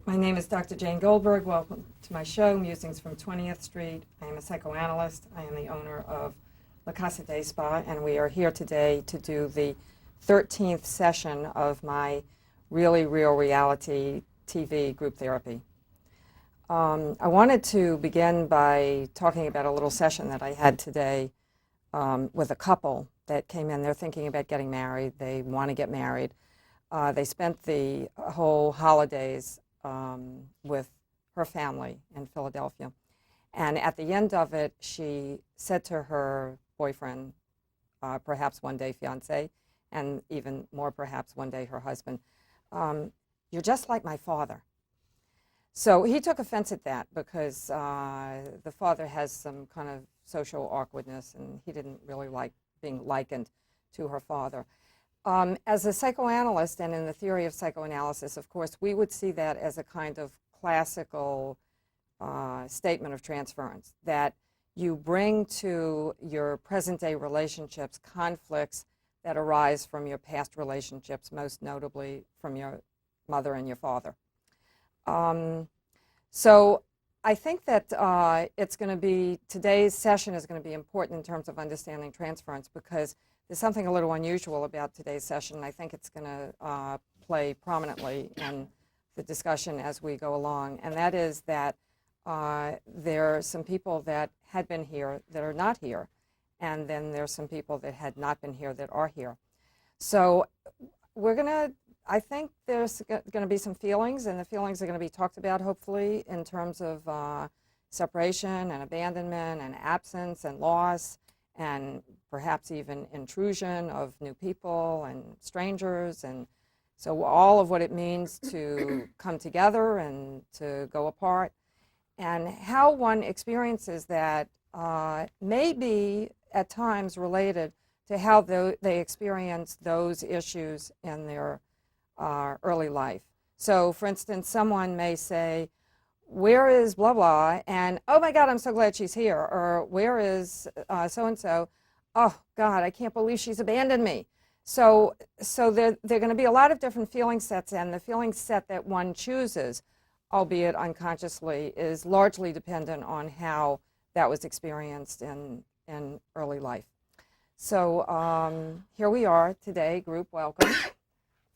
My name is Dr. Jane Goldberg. Welcome to my show, Musings from 20th Street. I am a psychoanalyst. I am the owner of La Casa Day Spa, and we are here today to do the 13th session of my Really Real Reality TV group therapy. I wanted to begin by talking about a little session that I had today with a couple that came in. They're thinking about getting married. They want to get married. They spent the whole holidays with her family in Philadelphia. And at the end of it, she said to her boyfriend, perhaps one day fiance, and even more perhaps one day her husband, "You're just like my father." So he took offense at that because the father has some kind of social awkwardness, and he didn't really like being likened to her father. As a psychoanalyst and in the theory of psychoanalysis, of course, we would see that as a kind of classical statement of transference, that you bring to your present-day relationships conflicts that arise from your past relationships, most notably from your mother and your father. So I think that today's session is going to be important in terms of understanding transference, because there's something a little unusual about today's session, and I think it's going to play prominently in the discussion as we go along, and that is that there are some people that had been here that are not here, and then there's some people that had not been here that are here. So I think there's going to be some feelings, and the feelings are going to be talked about, hopefully, in terms of separation and abandonment and absence and loss, and perhaps even intrusion of new people and strangers, and so all of what it means to come together and to go apart, and how one experiences that may be at times related to how they experience those issues in their early life. So, for instance, someone may say, "Where is blah blah?" And, "Oh my God, I'm so glad she's here." Or, "Where is so and so?" "Oh God, I can't believe she's abandoned me." So there are going to be a lot of different feeling sets, and the feeling set that one chooses, albeit unconsciously, is largely dependent on how that was experienced in early life. So here we are today, group welcome,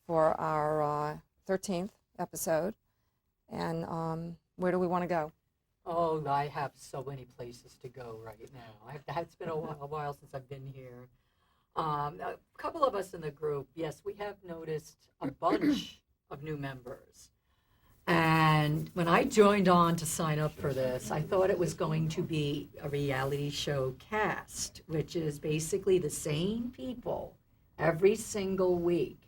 for our 13th episode. And where do we want to go? Oh, I have so many places to go right now. It's been a while since I've been here. A couple of us in the group, yes, we have noticed a bunch of new members. And when I joined on to sign up for this, I thought it was going to be a reality show cast, which is basically the same people every single week.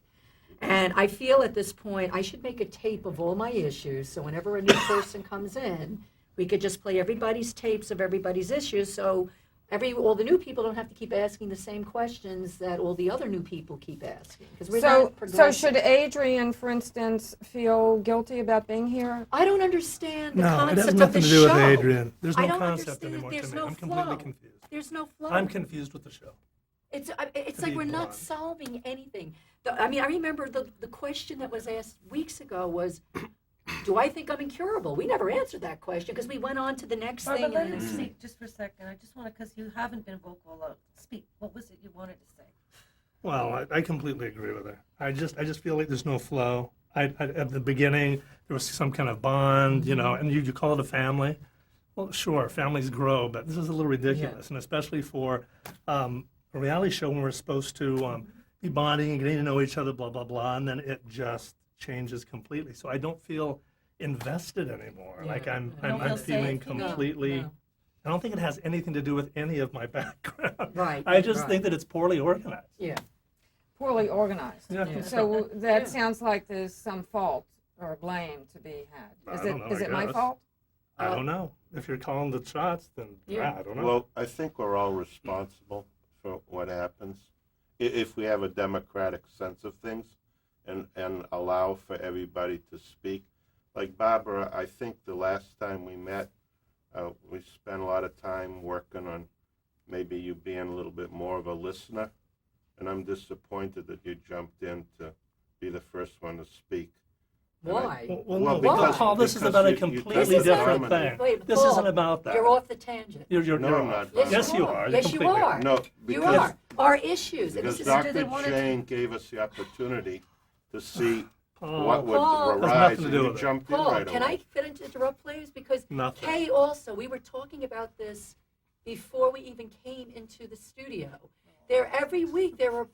And I feel at this point I should make a tape of all my issues, so whenever a new person comes in, we could just play everybody's tapes of everybody's issues, so all the new people don't have to keep asking the same questions that all the other new people keep asking. Because we're not So should Adrian, for instance, feel guilty about being here? I don't understand the No, it has concept of nothing the to do with show. Adrian. There's I no don't concept understand. anymore to There's me. no I'm completely flow. confused. There's no flow. I'm confused with the show. It's To like be we're not blunt. solving anything. I remember the question that was asked weeks ago was, do I think I'm incurable? We never answered that question because we went on to the next thing. But let and him the next thing. speak just for a second. I just want to, because you haven't been vocal. Speak. What was it you wanted to say? Well, I completely agree with her. I just feel like there's no flow. At the beginning, there was some kind of bond, and you call it a family. Well, sure, families grow, but this is a little ridiculous, and especially for a reality show when we're supposed to be bonding and getting to know each other, blah, blah, blah, and then it just changes completely. So I don't feel invested anymore. Yeah. Like I'm You don't feel feeling safe, you mean? completely. No. I don't think it has anything to do with any of my background. Right, I just right. think that it's poorly organized. Yeah. Poorly organized. Yeah. Yeah. So that Yeah. sounds like there's some fault or blame to be had. I don't know, Is I it my guess. fault? I don't know. If you're calling the shots, then Yeah. I don't know. Well, I think we're all responsible for what happens. If we have a democratic sense of things and allow for everybody to speak. Like Barbara, I think the last time we met, we spent a lot of time working on maybe you being a little bit more of a listener. And I'm disappointed that you jumped in to be the first one to speak. Why? Well, Well, no, because- Paul, this is because about a you completely This is different not- thing. Wait, This Paul, isn't about that. You're off the tangent. You're No, I'm off. not. Yes, Yes, you are. Yes, you completely are. No, You because, are. Our issues. And because this is, Do they Dr. wanna Jane gave us the opportunity to see Paul, what would Paul- Has arise, nothing to and do you with it. jumped in Paul, right can away. I finish interrupt, please? Because Nothing. Kay also, we were talking about this before we even came into the studio. Every week there are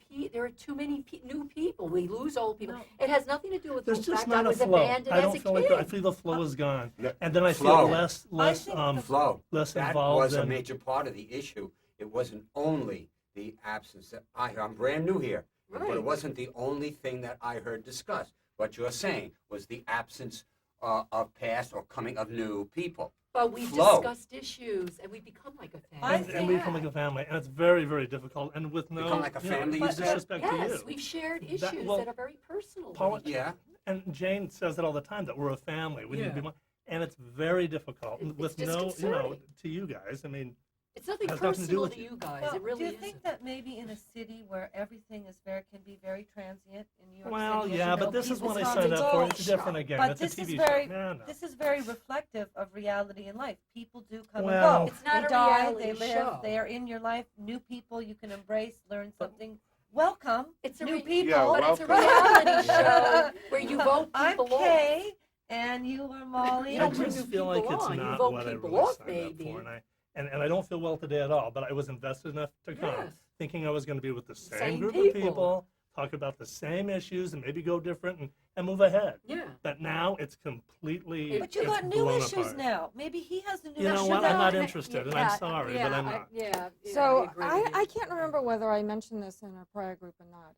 too many new people. We lose old people. No. It has nothing to do with There's the just fact I not a was flow. abandoned I as don't a feel like I kid. feel the flow is gone, No. and then I feel Flow. less think Flow. less That involved was a in. major part of the issue. It wasn't only the absence that I'm brand new here, but Right. it wasn't the only thing that I heard discussed. What you're saying was the absence of past or coming of new people. But we Flow. discussed issues and we become like a family. I and think- we become like a family, and it's very, very difficult. And with no, Become like a family, no you said? disrespect to Yes, you. we've shared issues That- that, well, are very personal. Paul- with each Yeah. And Jane says it all the time that we're a family. We need to be Yeah. one, and it's very difficult It's with no, disconcerting. to you guys. I mean, It's nothing has nothing to do personal with to you. you guys. Well, It really do you isn't. think that maybe in a city where everything can be very transient in New York well, City? as yeah, you but know, this is people what I come signed and up for. go. It's different again. But it's this a is TV very, show. No. this is very reflective of reality in life. People do come Well- and go. It's not they a die, reality they live, show. they are in your life. New people you can embrace, learn something. Welcome, It's a new re- people. Yeah, But it's a welcome. reality show where you vote I'm people off. Kay, and you are Molly. You I don't bring just new feel like people it's on. You not vote what I people really off, signed maybe. up for, and I don't feel well today at all. But I was invested enough to come, Yes. thinking I was going to be with the same, Same group people. of people, talk about the same issues, and maybe go different and move ahead. Yeah. But now it's completely. But you it's got new blown issues apart. now. Maybe he has a new You know issue what? now. I'm not and- interested, and yeah, I'm sorry, yeah, but I'm not. Yeah. So agree with you. I can't remember whether I mentioned this in our prior group or not.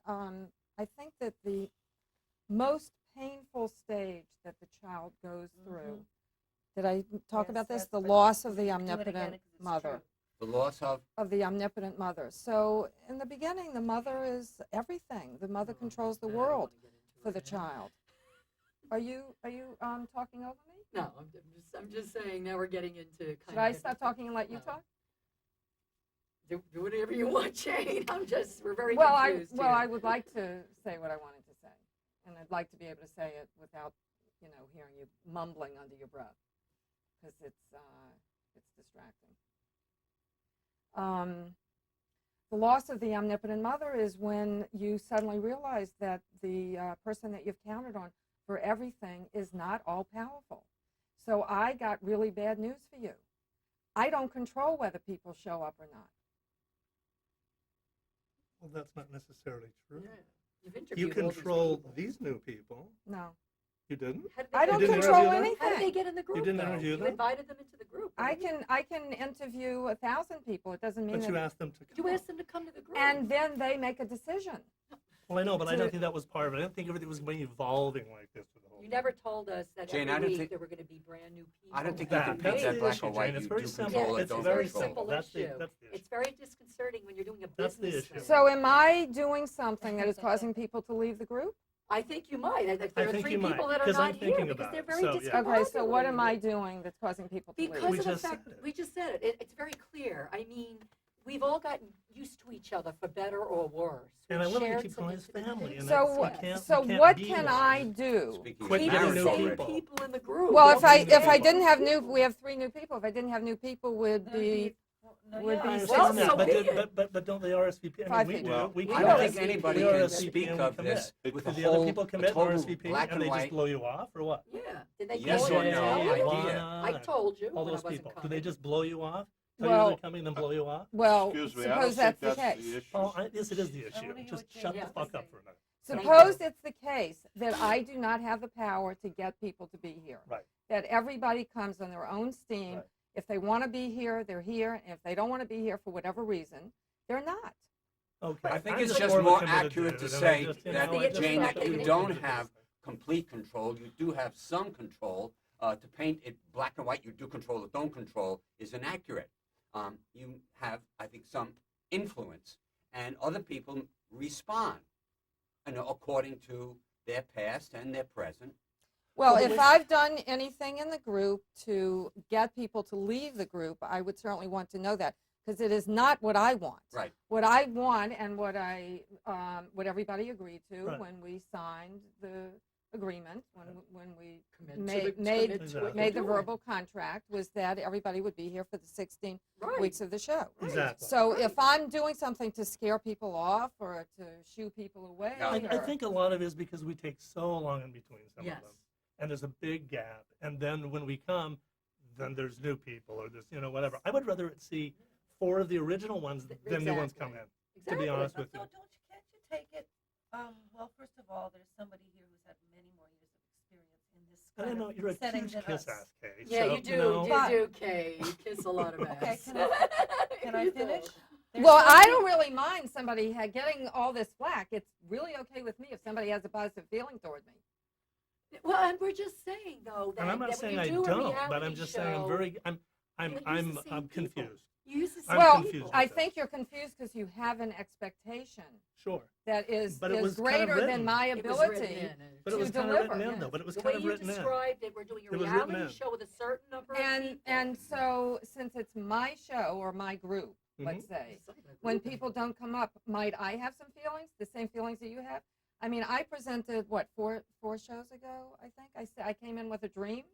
I think that the most painful stage that the child goes through, did I talk Yes, about this? yes, The but loss of the do it again omnipotent 'cause it's mother. true. The loss Of the omnipotent mother. So in the beginning, the mother is everything. The mother controls the I don't world wanna get into for it the now. child. Are you talking over me? No, I'm just saying. Now we're getting into kind Should I stop talking and let you No. talk? Do whatever you want, Jane. We're very Well, confused here. I would like to say what I wanted to say, and I'd like to be able to say it without, hearing you mumbling under your breath, because it's distracting. The loss of the omnipotent mother is when you suddenly realize that the person that you've counted on for everything is not all powerful. So I got really bad news for you. I don't control whether people show up or not. Well, that's not necessarily true. Yeah. You've interviewed You all these control people. these new people. No. You didn't? How did they I get don't didn't in the control interview them? group? How did they anything. get in the group? didn't though? interview You them? invited them into the group. I didn't you? can interview 1,000 people. It doesn't mean But you that. asked them to come. You asked them to come to the group. And then they make a decision. Well, I know, but I to- don't think that was part of it. I didn't think everything was going to be evolving like this for the whole You never told us that Jane, every I don't week think- there were going to be brand new people. I don't think that you That, can were paint that's that made. the black issue, or white. Jane. It's You very do simple. control it, It's don't very control. simple. That's the issue. that's the issue. It's very disconcerting when you're doing a That's the business issue. thing. So am I doing something that is causing people to leave the group? I think you might. I think there are think three you might, people that are 'cause I'm not here thinking because about they're it. very So, yeah. Okay, so what am I discombobulated. doing that's causing people to Because leave? We of the just fact said it. we just said it. It's very clear. I mean, we've all gotten used to each other for better or worse. And I We've love him to shared keep some calling his intimate family, things. and So, that's- we can't- so we can't what be can one. I do? Speaking Quit of Keep getting the new marriage same people. already. people in the group. Well, Don't if I bring new if I people. didn't have new, we have 3 new people. If I didn't have new people, would There'd be no, would yeah. be I six understand Well, that, so but, be did- it. but don't they RSVP? I mean, 5 we people. do. Well, We I I can don't RSVP. think anybody We can RSVP speak and we of commit. this It's with Do a the other whole, people a commit and total RSVP, black and and they just white. blow you off, or what? Yeah. Did they Yes call or you and no tell you? idea. Why I not? told you All when I those wasn't people. Do coming. they just blow you off? Tell Well- you they're coming, then blow you off? well. Excuse me, I don't Suppose think that's the that's case. the issue. Oh, yes, it is the I issue. wanna hear Just what Jane shut the has to fuck up say. for a minute. Thank Suppose you. it's the case that I do not have the power to get people to be here. Right. That everybody comes on their own steam. Right. If they want to be here, they're here. And if they don't want to be here for whatever reason, they're not. Okay. I think I'm it's just just more of a more committed accurate to dude, and I say just, you that, know, I just Jane, want that to you be don't committed to have this thing. complete control. You do have some control. To paint it black and white, you do control or don't control, is inaccurate. You have, I think, some influence, and other people respond, according to their past and their present. Well, Well, if but I've done anything in the group to get people to leave the group, I would certainly want to know that, because it is not what I want. Right. What I want and what everybody agreed to Right. when we signed the agreement, when we Commit made- to made- commit to what made the you're doing. verbal contract, was that everybody would be here for the 16 Right. weeks of the show. Exactly. So if I'm doing something to scare people off or to shoo people away, Yeah. I or- think a lot of it is because we take so long in between some Yes. of them, and there's a big gap. And then when we come, then there's new people or there's whatever. I would rather see 4 of the original ones than new ones come in. Exactly. To be honest But with you. so can't you take it, well, first of all, there's somebody here who's had many more years of experience in this I kind don't know. of You're a setting huge than kiss us. ass, Kay. Yeah, so, you do. know, You But- do, Kay. You kiss a lot of ass. Okay, can I You finish? do. There's Well, I somebody- don't really mind somebody getting all this flack. It's really okay with me if somebody has a positive feeling toward me. Well, and we're just saying though that, and I'm not that saying when I you do a don't, but reality I'm just saying I'm show, very, I'm you use the I'm same people. confused. You use the I'm same Well, confused. people. I with that. think you're confused because you have an expectation Sure, that is But it was kind of greater written. than my It was ability. written in. but it to was kind of deliver, written in yes. though. But it was The kind way of you written in. described it, we're doing a It was written reality in. show with a certain number of And people. and so since it's my show or my group, let's say, when people don't come up, might I have some feelings? The same feelings that you have? I mean, I presented what four shows ago, I think. I came in with a dream,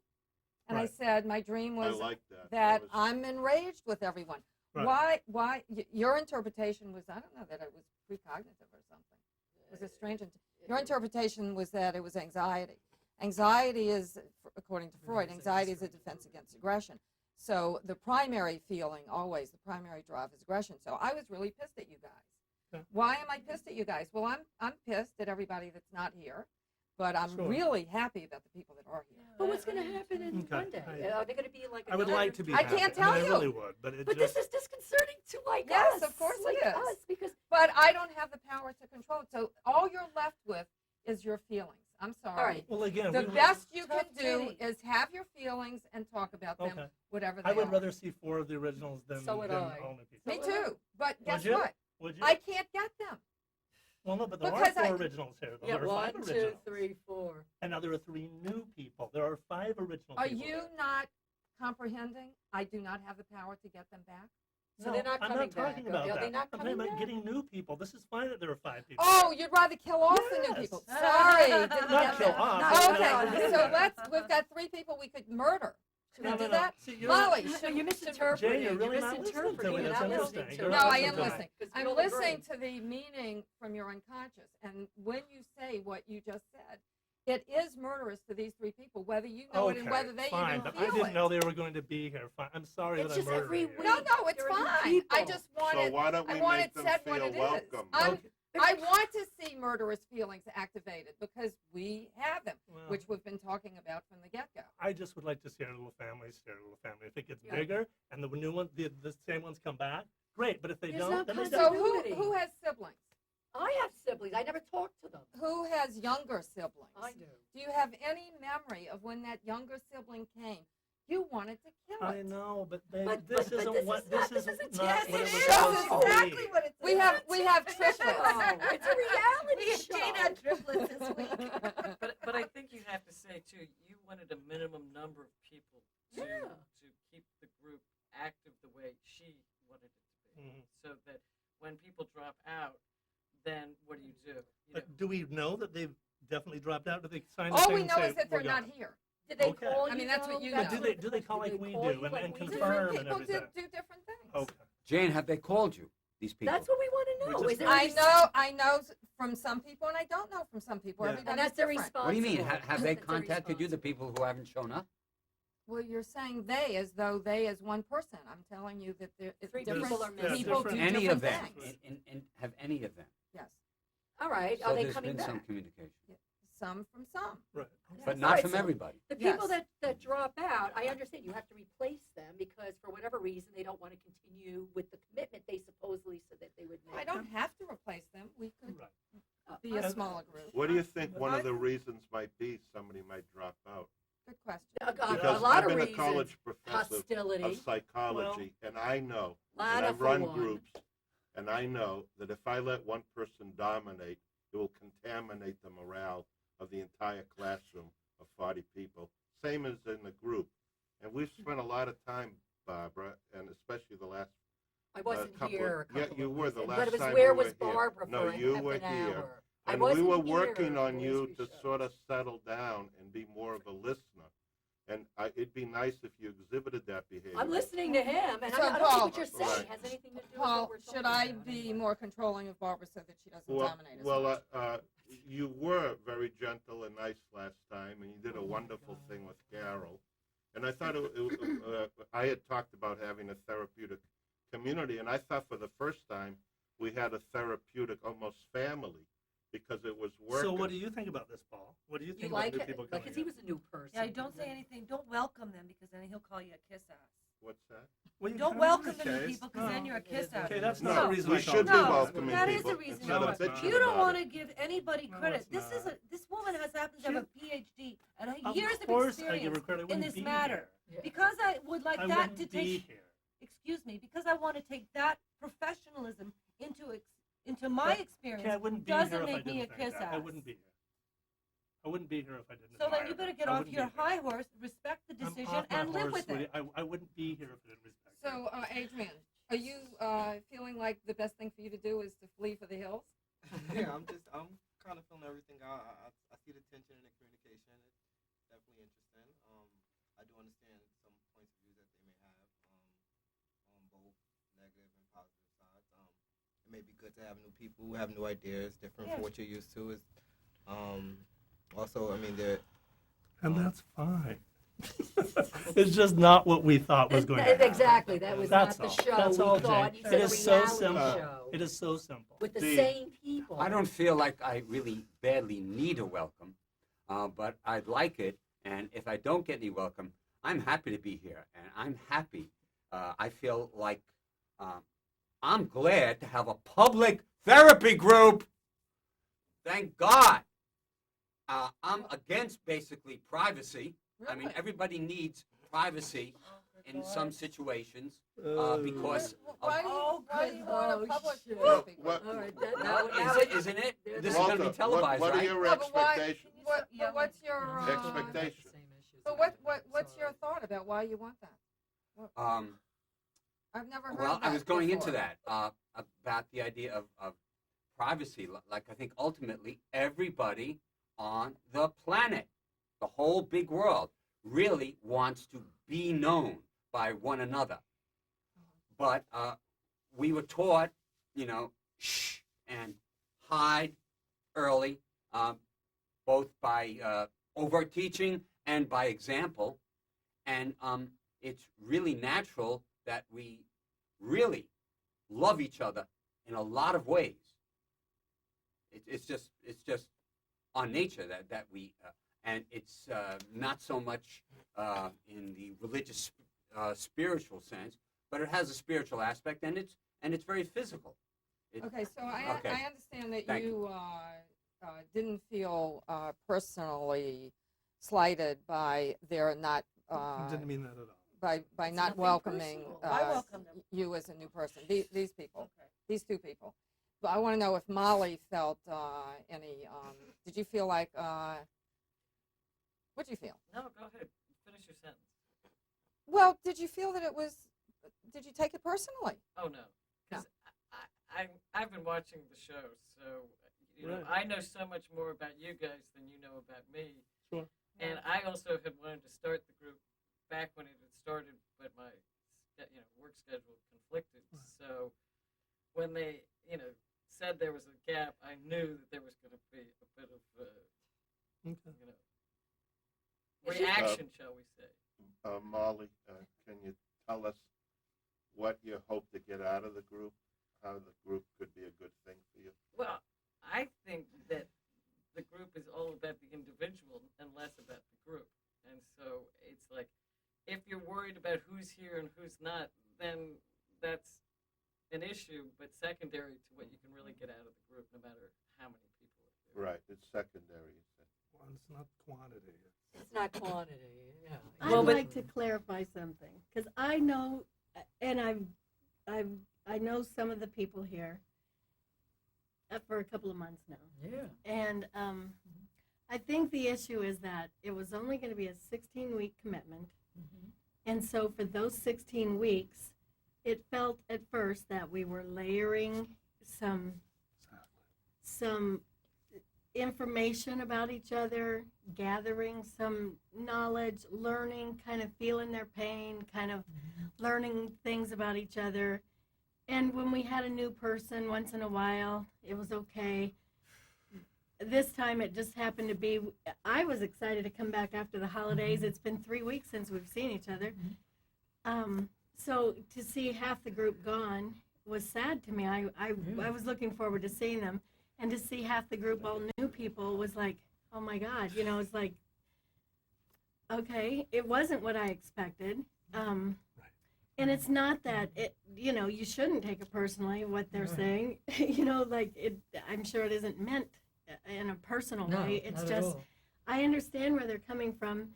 and I Right. said my dream I was like that. that was- I'm enraged with everyone. Right. Why? Your interpretation was, I don't know, that it was precognitive or something. It was a strange. Your interpretation was that it was anxiety. Anxiety is, according to Freud, anxiety is a defense against aggression. So the primary feeling, always, the primary drive is aggression. So I was really pissed at you guys. Okay. Why am I pissed at you guys? Well, I'm pissed at everybody that's not here, but I'm Sure. really happy about the people that are here. But what's going to happen in Okay. one day? Are they going to be like? I would another like to be. I happy. can't I mean, tell I you. really would, but it But just. this is disconcerting to like Yes, us. of course it like is. us, because But I don't have the power to control it. So all you're left with is your feelings. I'm sorry. all right. Well, again, The we would- best you Tough can do titty. is have your feelings and talk about them, Okay. whatever they I would are. rather see 4 of the originals than So would than I. all new people. Me too. But guess you? what? Would you? I can't get them. Well, no, but there because are 4 I- originals here. Though. Yeah, There are 5 1, 2, originals. 3, 4. And now there are 3 new people. There are 5 original Are people. you not comprehending? I do not have the power to get them back. So No, they're not I'm coming not talking back. about Are that. they not I'm talking coming about back? getting new people. This is fine that there are 5 people. Oh, you'd rather kill off the new Yes. people. Sorry. Didn't Not get kill that. off. Oh, No, no, okay. no. So we've got 3 people we could murder. Should we No, do no, no. that? See, you're- Molly, No, should, you're misinterpreting. Jane, you're really not listening to misinterpreting. me. You're That's not interesting. listening You're to no, not I listening am to me. listening. 'Cause we I'm all listening agree. to the meaning from your unconscious. And when you say what you just said, it is murderous to these 3 people, whether you know it and whether they fine, even but feel I didn't it. know they were going to be here. Fine. I'm sorry It's that just I'm every murdering you. week. No, it's There are new fine. I people. just So wanted, why don't we I want make it them said feel what it is. welcome? Okay. I want to see murderous feelings activated because we have them, Well, which we've been talking about from the get-go. I just would like to see our little families stay our little family. If it gets Yeah. bigger and the new ones, the same ones come back, great. But if they There's don't, no then they concept So don't. Continuity. who has siblings? I have siblings. I never talk to them. Who has younger siblings? I do. Do you have any memory of when that younger sibling came? You wanted to kill I it. know, but But this this isn't is what not- this this is isn't not yes, what it it was is. supposed That's to exactly be. what it's We have triplets. No, it's a reality show. Jane had triplets this week. But I think you have to say too, you wanted a minimum number of people to Yeah. keep the group active the way she wanted it to be, Mhm. so that when people drop out, then what do? You know, But do we know that they've definitely dropped out? Do they sign a All thing we and know say, is that "We're they're not gone"? here. Did they Okay. call I you? mean, that's what you though? know. That's Do what they the do they call question- like we call do you and like we confirm do? Different and people everything? do different things. Okay. Jane, have they called you? These people. That's what we want to We're know. just- Is there I know from some people, and I don't know from some people. Yeah. Everybody's and that's the different. response. What do you mean? Have they contacted you, the people who haven't shown up? Well, you're saying they as though they as one person. I'm telling you that it's 3 different people are missing. people different- do Any different of them? things. Have any of them? Yes, All right. So Are they there's coming been some back? communication, some from some. Right. but Yes. not All right, from so everybody. The people Yes. that drop out, I understand you have to replace them because for whatever reason they don't want to continue with the commitment they supposedly said that they would make. I don't have to replace them. We could Right. be a And- smaller group. What do you think one of the reasons might be somebody might drop out? Good question. A Because lot I've of been reasons. a college professor Hostility. of psychology, and I know, Lana, and I've for run one. groups, and I know that if I let one person dominate, it will contaminate the morale of the entire classroom of 40 people, same as in the group. And we've spent a lot of time, Barbara, and especially the last I wasn't couple here. of, yeah, you were the last But it was time where we was were here. Barbara No, for you half were an here. hour? I And we wasn't were here, working on boys, you we to should. sort of settle down and be more of a listener. And it'd be nice if you exhibited that behavior. I'm listening to him, and So, I don't Paul- think what you're saying Right. has anything to do with Paul, what we're talking should I about be anyway. more controlling of Barbara so that she doesn't Well, dominate us? well you were very gentle and nice last time, and you did a wonderful thing with Carol. And I thought I had talked about having a therapeutic community, and I thought for the first time we had a therapeutic almost family because it was working. So what do you think about this, Paul? What do you You think like about new it? people coming Because he in? was a new person. Yeah, don't say anything. Don't welcome them because then he'll call you a kiss ass. What's that? Well, you Don't can, welcome the okay, new people because no. then you're a kiss ass. Okay, that's No, not the reason we I should be called you. welcoming that is people a reason. instead No, of it's not. bitching You don't about want it. to give anybody No, credit. it's not. This woman happens to have a PhD and Of years of course I give her experience credit. I in wouldn't this be matter. Yeah. Because I would like here. I that wouldn't to be take. here. Excuse me. Because I want to take that professionalism into my experience. Okay, I wouldn't be doesn't here if I make me didn't a think kiss that. I ass. wouldn't be here. I wouldn't be here if I didn't. So then admire you better her. get I off wouldn't your be here. high horse, respect the I'm decision, off my and live horse, with sweetie. it. I wouldn't be here if I didn't respect her. So, Adrian, are you feeling like the best thing for you to do is to flee for the hills? Yeah, I'm kind of feeling everything out. I see the tension in the communication. It's definitely interesting. I do understand some points of view that they may have on both negative and positive sides. It may be good to have new people who have new ideas, different Yeah. from what you're used to. Also, I mean, they're And that's fine. It's just not what we thought was going to happen. Exactly, that was That's not all. the show That's we all, thought. Jane. You It said a is so reality simple. show It is so simple. with the See, same people. I don't feel like I really badly need a welcome, but I'd like it. And if I don't get any welcome, I'm happy to be here, and I'm happy. I feel like I'm glad to have a public therapy group. Thank God. I'm against basically privacy. I mean, Really? everybody needs privacy in some situations Uh, because Why do you, Oh, why do you want a good public shit. therapy What- group? All right, now isn't it? they're This is not- going to be Walter, televised, what are right? your No, but why- expectations? But what's your Expectation. But what's your thought about why you want that? I've never heard Well, that I was going into before. that about the idea of privacy. Like, I think ultimately everybody on the planet, the whole big world, really wants to be known by one another. But we were taught, shh and hide early, both by overt teaching and by example. And it's really natural that we really love each other in a lot of ways. It's just our nature that we, and it's not so much in the religious spiritual sense, but it has a spiritual aspect, and it's very physical. Okay, so Okay. I understand that Thank you didn't feel personally slighted by their not Didn't mean that at all. by It's not nothing welcoming personal. I welcome them. you as a new person. These people, Okay. these two people. But I want to know if Molly felt any. Did you feel like? What'd you feel? No, go ahead. Finish your sentence. Well, did you feel that it was? Did you take it personally? Oh no, because I've been watching the show, so Right. I know so much more about you guys than you know about me. Sure. And I also had wanted to start the group back when it had started, but my work schedule conflicted. Right. So when they said there was a gap, I knew that there was going to be a bit of Okay. reaction, shall we say? Molly, can you tell us what you hope to get out of the group? How the group could be a good thing for you? Well, I think that the group is all about the individual and less about the group. And so it's like, if you're worried about who's here and who's not, then that's an issue, but secondary to what you can really get out of the group, no matter how many people are here. Right, it's secondary, you said. Well, it's not quantity. It's not quantity. Yeah. I'd Well, but- like to clarify something because I know, and I know some of the people here for a couple of months now, Yeah. and I think the issue is that it was only going to be a 16-week commitment, and so for those 16 weeks, it felt at first that we were layering some information about each other, gathering some knowledge, learning, kind of feeling their pain, kind of learning things about each other. And when we had a new person once in a while, it was okay. This time it just happened to be, I was excited to come back after the holidays. It's been 3 weeks since we've seen each other. So to see half the group gone was sad to me. I was looking forward to seeing them. And to see half the group all new people was like, oh my God, you know, it's like, okay, it wasn't what I expected. And it's not that it, you know, you shouldn't take it personally what they're saying. You know, like it. I'm sure it isn't meant in a personal No, way. It's not at just all. I understand where they're coming from.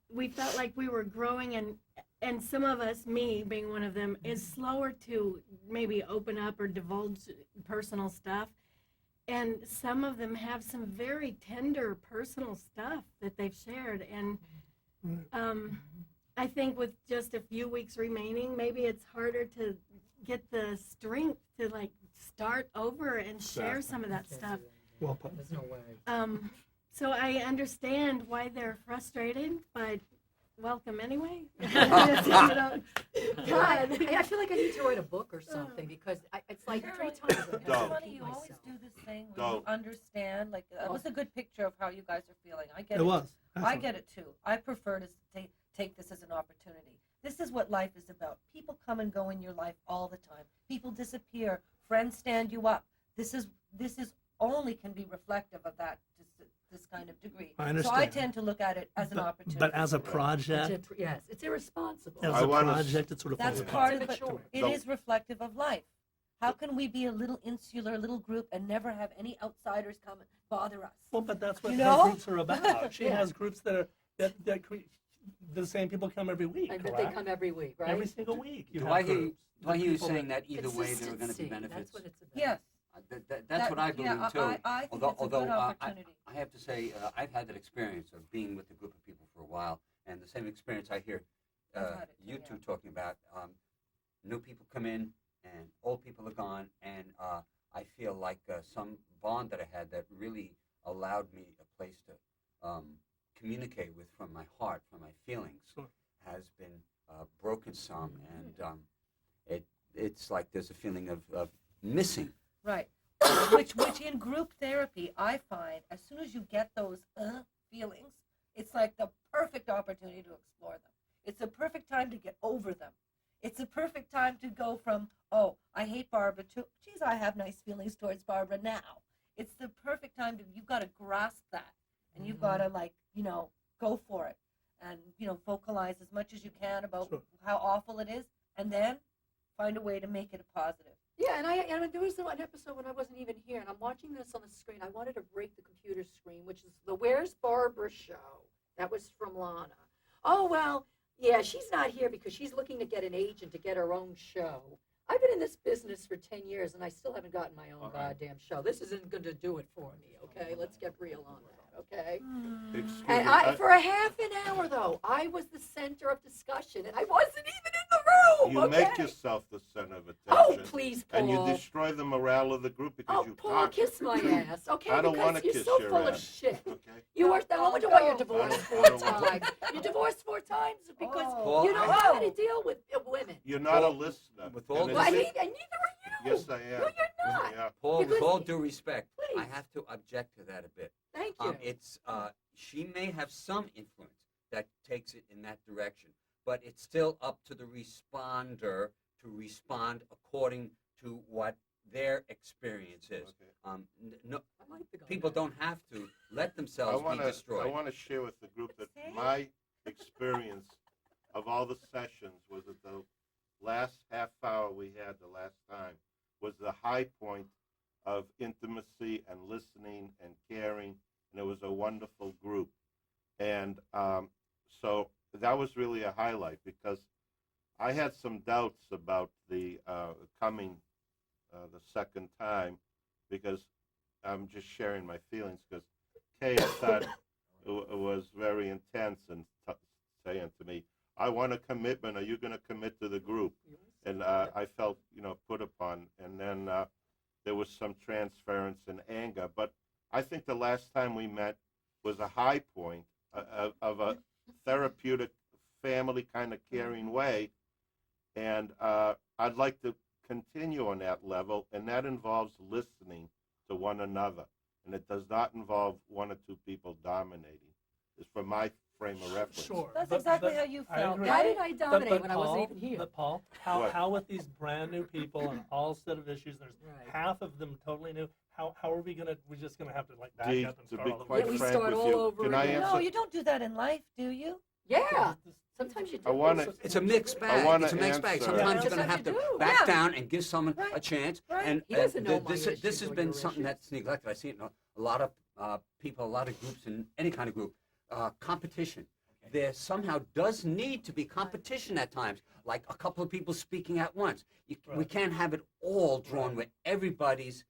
We felt like we were growing, and some of us, me being one of them, is slower to maybe open up or divulge personal stuff. And some of them have some very tender personal stuff that they've shared. And I think with just a few weeks remaining, maybe it's harder to get the strength to like start over and share some of that stuff. Well put. There's no way. So I understand why they're frustrated, but welcome anyway. God. I feel like I need to write a book or something because it's like 3 times. I have to It's Don't. funny, repeat you always myself. do this thing where you Don't. understand, like, that was a good picture of how you guys are feeling. I get It was. I get it too. I prefer to take this as an opportunity. This is what life is about. People come and go in your life all the time. People disappear. Friends stand you up. This is only can be reflective of that this kind of degree. I So I understand. tend to look at it as an opportunity. But as a project, Yes, it's irresponsible. as I a wanna project, it sort of That's falls part apart. of it. Sure. It Don't- is reflective of life. How can we be a little insular little group and never have any outsiders come and bother us? Well, but that's what You her know? groups are about. She Yeah. has groups the same people come every week, I bet they correct? come every week, right? Every single week. You Do have I hear groups. do I hear you People saying that either way there are going to be Consistency, benefits? That's what it's about. Yes. That's what I believe yeah, too. I think it's a good opportunity. I have to say, I've had that experience of being with a group of people for a while, and the same experience I hear I've had it too, you yeah. two talking about. New people come in, and old people are gone, and I feel like some bond that I had that really allowed me a place to communicate with from my heart, from my feelings, Sure. has been broken some, and it's like there's a feeling of missing. Right. which in group therapy, I find as soon as you get those feelings, it's like the perfect opportunity to explore them. It's a perfect time to get over them. It's a perfect time to go from, oh, I hate Barbara to, geez, I have nice feelings towards Barbara now. It's the perfect time to, you've got to grasp that. And you've got to, like, you know, go for it. And, you know, vocalize as much as you can about Sure. how awful it is. And then find a way to make it a positive. Yeah, and there was one episode when I wasn't even here, and I'm watching this on the screen. I wanted to break the computer screen, which is the Where's Barbara show. That was from Lana. Oh, well, yeah, she's not here because she's looking to get an agent to get her own show. I've been in this business for 10 years, and I still haven't gotten my own goddamn show. This isn't going to do it for me, okay? Let's get real on that, okay? Excuse And me, for a half an hour, though, I was the center of discussion, and I wasn't even in the room, you okay? make yourself the center of Oh, attention. please, Paul. And you destroy the morale of the group because Oh, you Paul, talk. kiss my ass, okay? I don't because wanna you're kiss so your full of ass. shit. Okay? You were, I wonder why you're divorced I four don't want times. You're divorced 4 times because Oh. you don't know how to deal with women. You're not a Paul, listener. with all And due Well, it's- and neither are you. Yes, I am. No, you're not. Yeah. Paul, with Because- all due respect, I Please. have to object to that a bit. Thank you. It's she may have some influence that takes it in that direction, but it's still up to the responder to respond according to what their experience is. Okay. No, I like the guy. people don't have to let I themselves want be to destroyed. I want to share with the group that See? my experience of all the sessions was that the last half hour we had the last time was the high point of intimacy and listening and caring, and it was a wonderful group. And so that was really a highlight because I had some doubts about the coming the second time because I'm just sharing my feelings because Kay, I thought it was very intense and saying to me, I want a commitment. Are you going to commit to the group? And I felt, you know, put upon. And then there was some transference and anger. But I think the last time we met was a high point of a therapeutic, family kind of caring way, and I'd like to continue on that level, and that involves listening to one another, and it does not involve one or two people dominating. It's from my frame of reference. Sure. That's but- exactly but how you I felt, agree. Why right? did I dominate But when I wasn't Paul- even here? But Paul, What? how with these brand new people and all set of issues, there's Right. half of them totally new. How are we gonna? We're just gonna have to like back Dee, up and to start be all over. quite Yeah, we frank start with all you, over can I again. answer? No, you don't do that in life, do you? Yeah. Sometimes you do. I wanna- It's a mixed bag. wanna It's a mixed bag. answer- Sometimes Yeah. you're going to have to Sometimes you do. back Yeah. down and give someone a Right. chance. Right. And He doesn't know my this issues has or been your something issues. that's neglected. I see it in a lot of people, a lot of groups, in any kind of group. Competition. There somehow does need to be competition at times, like a couple of people speaking at once. We Right. can't have it all drawn Right. where everybody's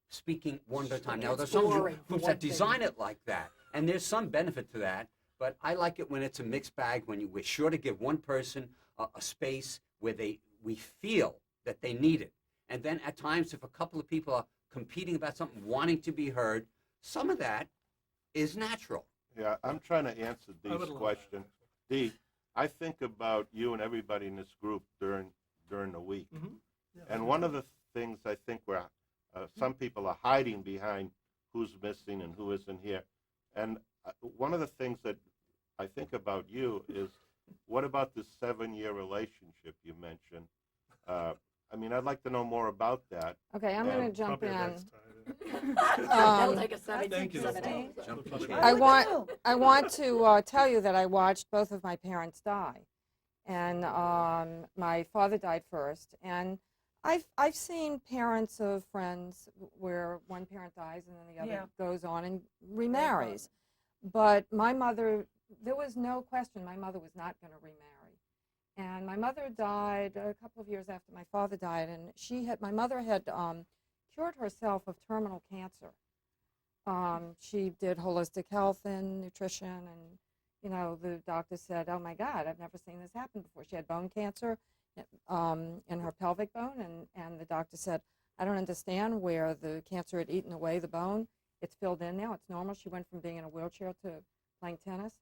speaking one at a time. Now, It's there's some boring, for groups one that design thing. it like that, and there's some benefit to that. But I like it when it's a mixed bag, when we're sure to give one person a space where we feel that they need it. And then at times, if a couple of people are competing about something, wanting to be heard, some of that is natural. Yeah, I'm trying to answer I would Dee's love question. Dee, I think about you and everybody in this group during the week. Mhm. Yeah, And one of the things I think where some people are hiding behind who's missing and who isn't here. And one of the things that I think about you is, what about this 7-year relationship you mentioned? I mean, I'd like to know more about that. Okay, I'm Yeah, going to jump Probably in. next time. That'll Um, take us seven, Thank you. seven interesting. hours. Jump Look in. forward. I would want too. I want to tell you that I watched both of my parents die, and my father died first. And I've seen parents of friends where one parent dies and then the other Yeah. goes on and remarries. But my mother, there was no question my mother was not going to remarry. And my mother died a couple of years after my father died, and my mother had cured herself of terminal cancer. She did holistic health and nutrition, and the doctor said, "Oh my God, I've never seen this happen before." She had bone cancer in her pelvic bone, and the doctor said, "I don't understand where the cancer had eaten away the bone. It's filled in now. It's normal." She went from being in a wheelchair to playing tennis.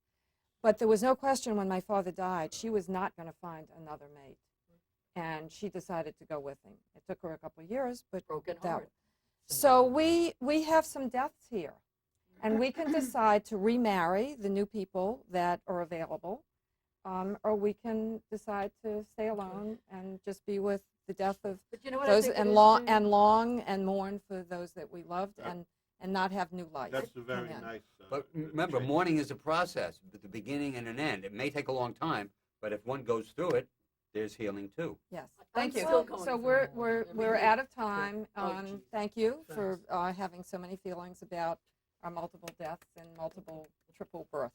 But there was no question when my father died, she was not going to find another mate, and she decided to go with him. It took her a couple of years, but Broken that heart. so we have some deaths here, and we can decide to remarry the new people that are available, or we can decide to stay alone and just be with the death of But you know what those I think it and is, long too? and mourn for those that we loved and not have new life. That's a very Amen. nice. But remember, change. mourning is a process, with the beginning and an end. It may take a long time, but if one goes through it, there's healing too. Yes, I'm thank you. still going So through we're it. we're I mean, we're out of time. Oh, geez. Thank you for having so many feelings about our multiple deaths and multiple triple birth.